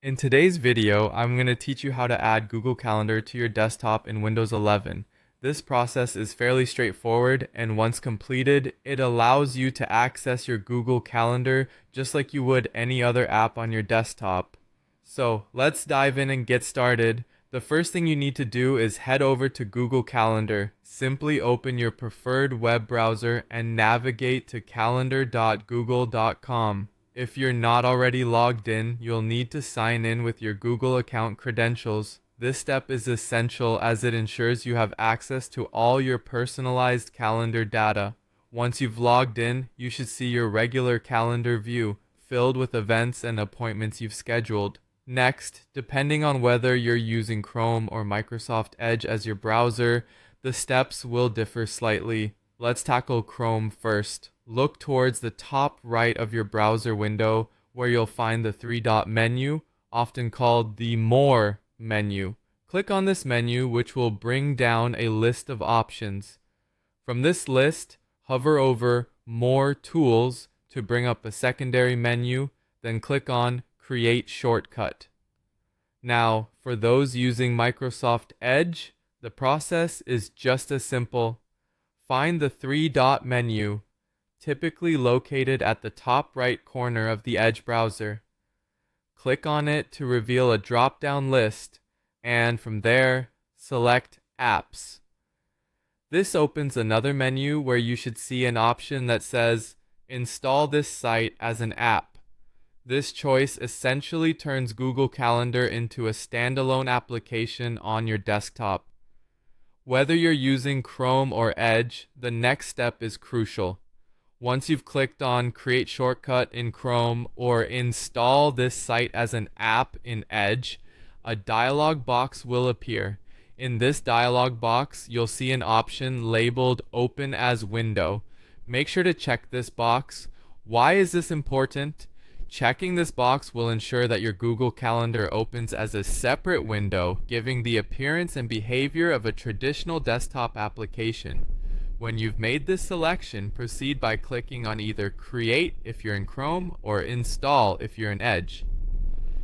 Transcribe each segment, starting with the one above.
In today's video, I'm going to teach you how to add Google Calendar to your desktop in Windows 11. This process is fairly straightforward, and once completed, it allows you to access your Google Calendar just like you would any other app on your desktop. So let's dive in and get started. The first thing you need to do is head over to Google Calendar. Simply open your preferred web browser and navigate to calendar.google.com. If you're not already logged in, you'll need to sign in with your Google account credentials. This step is essential as it ensures you have access to all your personalized calendar data. Once you've logged in, you should see your regular calendar view, filled with events and appointments you've scheduled. Next, depending on whether you're using Chrome or Microsoft Edge as your browser, the steps will differ slightly. Let's tackle Chrome first. Look towards the top right of your browser window where you'll find the three-dot menu, often called the More menu. Click on this menu, which will bring down a list of options. From this list, hover over More Tools to bring up a secondary menu, then click on Create Shortcut. Now, for those using Microsoft Edge, the process is just as simple. Find the three-dot menu, typically located at the top right corner of the Edge browser. Click on it to reveal a drop-down list, and from there, select Apps. This opens another menu where you should see an option that says, Install this site as an app. This choice essentially turns Google Calendar into a standalone application on your desktop. Whether you're using Chrome or Edge, the next step is crucial. Once you've clicked on Create Shortcut in Chrome or Install this site as an app in Edge, a dialog box will appear. In this dialog box, you'll see an option labeled Open as Window. Make sure to check this box. Why is this important? Checking this box will ensure that your Google Calendar opens as a separate window, giving the appearance and behavior of a traditional desktop application. When you've made this selection, proceed by clicking on either Create if you're in Chrome or Install if you're in Edge.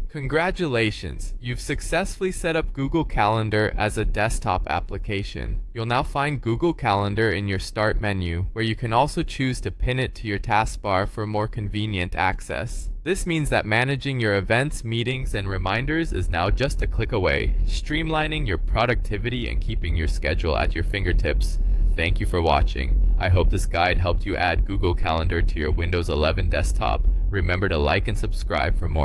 Congratulations! You've successfully set up Google Calendar as a desktop application. You'll now find Google Calendar in your Start menu, where you can also choose to pin it to your taskbar for more convenient access. This means that managing your events, meetings, and reminders is now just a click away, streamlining your productivity and keeping your schedule at your fingertips. Thank you for watching. I hope this guide helped you add Google Calendar to your Windows 11 desktop. Remember to like and subscribe for more.